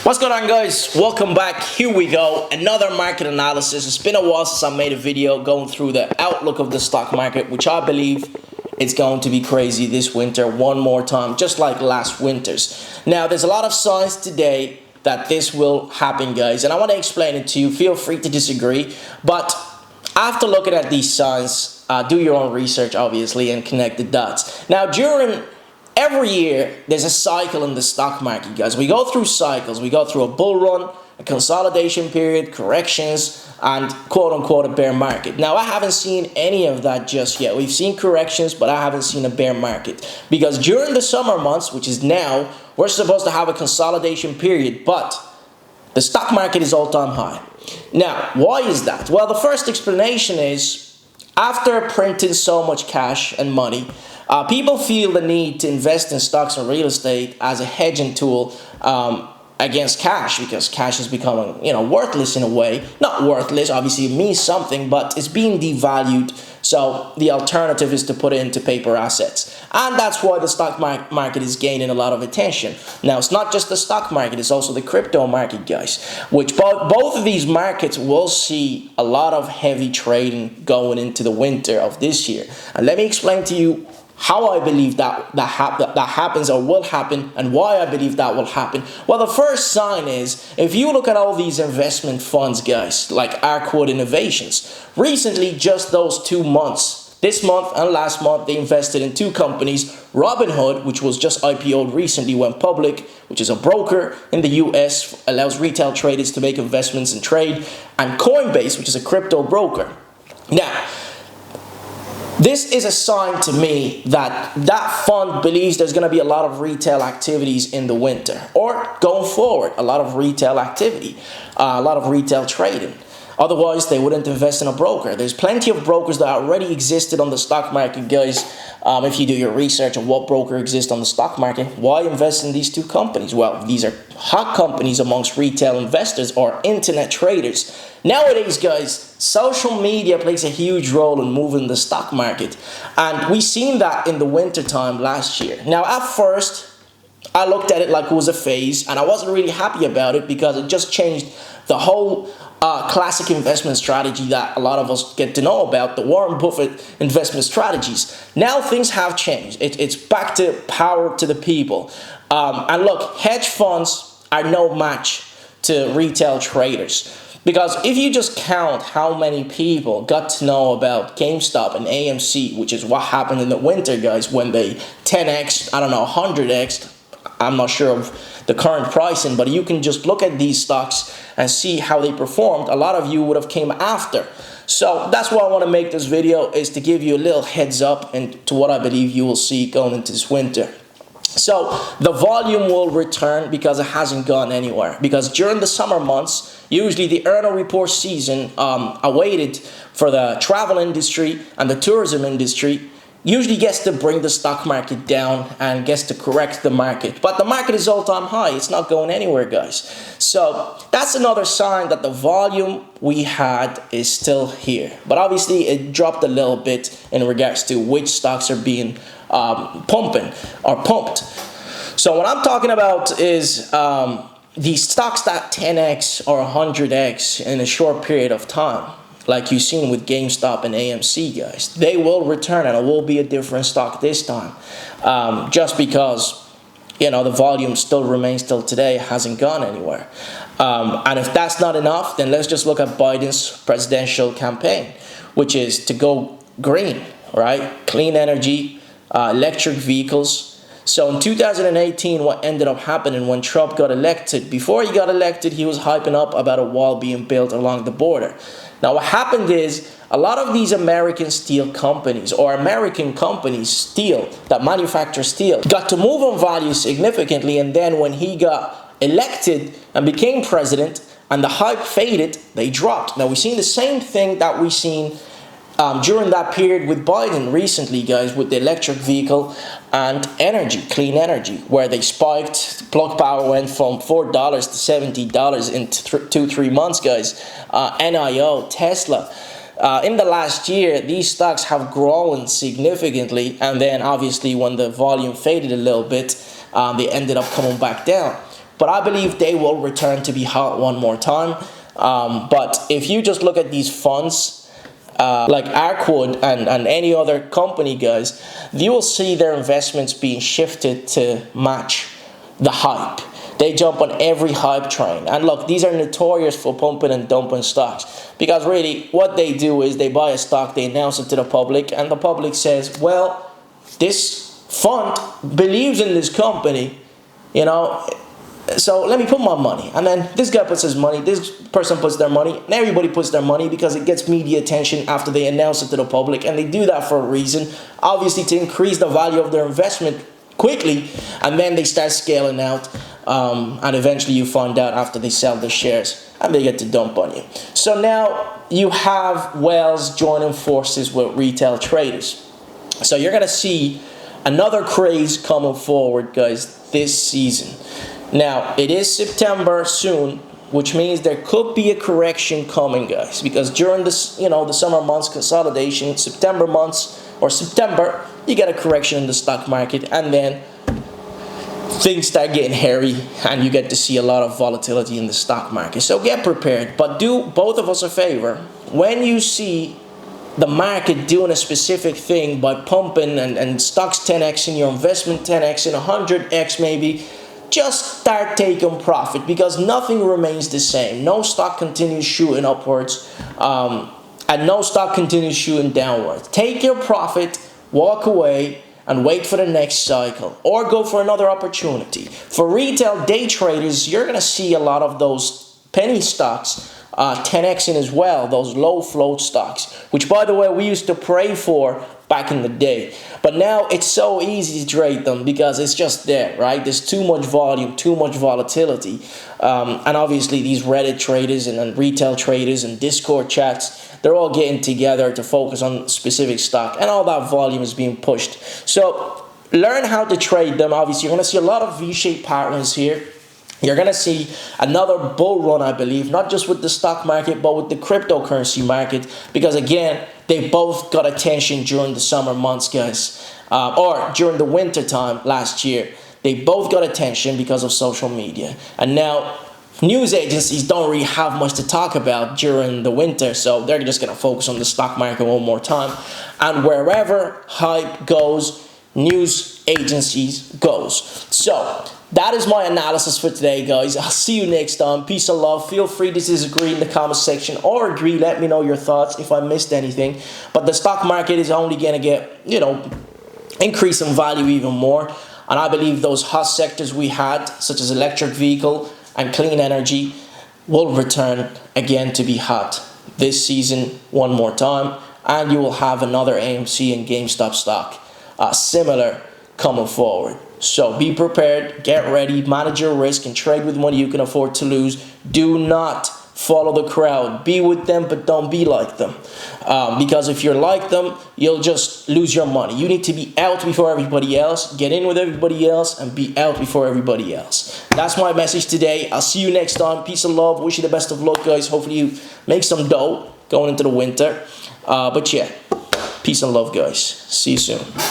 What's going on, guys? Welcome back. Here we go, another market analysis. It's been a while since I made a video going through the outlook of the stock market, which I believe is going to be crazy this winter one more time, just like last winter's. Now, there's a lot of signs today that this will happen, guys, and I want to explain it to you. Feel free to disagree, but after looking at these signs, do your own research, obviously, and connect the dots. Now, during every year, there's a cycle in the stock market, guys. We go through cycles. We go through a bull run, a consolidation period, corrections, and quote-unquote a bear market. Now, I haven't seen any of that just yet. We've seen corrections, but I haven't seen a bear market. Because during the summer months, which is now, we're supposed to have a consolidation period, but the stock market is all-time high. Now, why is that? Well, the first explanation is, after printing so much cash and money, people feel the need to invest in stocks and real estate as a hedging tool against cash, because cash is becoming, worthless in a way. Not worthless, obviously it means something, but it's being devalued. So the alternative is to put it into paper assets. And that's why the stock market is gaining a lot of attention. Now, it's not just the stock market, it's also the crypto market, guys, which both of these markets will see a lot of heavy trading going into the winter of this year. And let me explain to you how I believe that happens or will happen, and why I believe that will happen. Well, the first sign is, if you look at all these investment funds, guys, like Arcwood Innovations, recently, just those 2 months, this month and last month, they invested in two companies: Robinhood, which was just IPO'd recently, went public, which is a broker in the US, allows retail traders to make investments and trade, and Coinbase, which is a crypto broker. Now, this is a sign to me that that fund believes there's going to be a lot of retail activities in the winter, or going forward, a lot of retail activity, a lot of retail trading. Otherwise, they wouldn't invest in a broker. There's plenty of brokers that already existed on the stock market, guys. If you do your research on what broker exists on the stock market, why invest in these two companies? Well, these are hot companies amongst retail investors or internet traders. Nowadays, guys, social media plays a huge role in moving the stock market. And we seen that in the winter time last year. Now, at first, I looked at it like it was a phase, and I wasn't really happy about it because it just changed the whole classic investment strategy that a lot of us get to know about, the Warren Buffett investment strategies. Now things have changed. It's back to power to the people. And look, hedge funds are no match to retail traders. Because if you just count how many people got to know about GameStop and AMC, which is what happened in the winter, guys, when they 10x, 100x, I'm not sure of the current pricing, but you can just look at these stocks and see how they performed. A lot of you would have came after. So that's why I want to make this video, is to give you a little heads up into what I believe you will see going into this winter. So the volume will return because it hasn't gone anywhere. Because during the summer months, usually the earnings report season awaited for the travel industry and the tourism industry usually gets to bring the stock market down and gets to correct the market. But the market is all-time high. It's not going anywhere, guys. So that's another sign that the volume we had is still here. But obviously, it dropped a little bit in regards to which stocks are being pumped. So what I'm talking about is these stocks that 10x or 100x in a short period of time, like you've seen with GameStop and AMC, guys. They will return, and it will be a different stock this time. Just because, the volume still remains till today, hasn't gone anywhere. And if that's not enough, then let's just look at Biden's presidential campaign, which is to go green, right? Clean energy, electric vehicles. So in 2018, what ended up happening when Trump got elected, before he got elected, he was hyping up about a wall being built along the border. Now, what happened is a lot of these American steel companies, or American companies, steel, that manufacture steel, got to move on value significantly. And then when he got elected and became president and the hype faded, they dropped. Now, we've seen the same thing that we've seen during that period with Biden recently, guys, with the electric vehicle and energy, clean energy, where they spiked. Plug Power went from $4 to $70 in 2-3 months, guys. NIO, Tesla. In the last year, these stocks have grown significantly, and then obviously when the volume faded a little bit, they ended up coming back down. but I believe they will return to be hot one more time. But if you just look at these funds, like Arkwood and any other company, guys, you will see their investments being shifted to match the hype. They jump on every hype train. And look, these are notorious for pumping and dumping stocks, because really what they do is they buy a stock, they announce it to the public, and the public says, well, this fund believes in this company, you know, so let me put my money. And then this guy puts his money, this person puts their money, and everybody puts their money because it gets media attention after they announce it to the public. And they do that for a reason, obviously to increase the value of their investment quickly, and then they start scaling out, and eventually you find out after they sell the shares and they get to dump on you. So now you have Wells joining forces with retail traders. So you're going to see another craze coming forward, guys, this season. Now, it is September soon, which means there could be a correction coming, guys, because during this, the summer months consolidation, September, you get a correction in the stock market, and then things start getting hairy and you get to see a lot of volatility in the stock market. So get prepared, but do both of us a favor. When you see the market doing a specific thing by pumping and stocks 10x in your investment, 10x in 100x maybe, just start taking profit, because nothing remains the same. No stock continues shooting upwards, and no stock continues shooting downwards. Take your profit, walk away, and wait for the next cycle, or go for another opportunity. For retail day traders, you're going to see a lot of those penny stocks 10xing as well, those low float stocks, which, by the way, we used to pray for back in the day. But now it's so easy to trade them because it's just there, right? There's too much volume, too much volatility. And obviously these Reddit traders and retail traders and Discord chats, they're all getting together to focus on specific stock, and all that volume is being pushed. So learn how to trade them. Obviously, you're going to see a lot of V-shaped patterns here. You're going to see another bull run, I believe, not just with the stock market, but with the cryptocurrency market, because again, they both got attention during the summer months, guys, or during the winter time last year. They both got attention because of social media. And now news agencies don't really have much to talk about during the winter, so they're just going to focus on the stock market one more time. And wherever hype goes, news agencies goes. So that is my analysis for today, guys. I'll see you next time. Peace and love. Feel free to disagree in the comment section or agree. Let me know your thoughts if I missed anything. But the stock market is only going to get, increase in value even more. And I believe those hot sectors we had, such as electric vehicle and clean energy, will return again to be hot this season one more time. And you will have another AMC and GameStop stock similar coming forward. So be prepared, get ready, manage your risk, and trade with money you can afford to lose. Do not follow the crowd. Be with them, but don't be like them. Because if you're like them, you'll just lose your money. You need to be out before everybody else, get in with everybody else, and be out before everybody else. That's my message today. I'll see you next time. Peace and love. Wish you the best of luck, guys. Hopefully you make some dough going into the winter. But yeah, peace and love, guys. See you soon.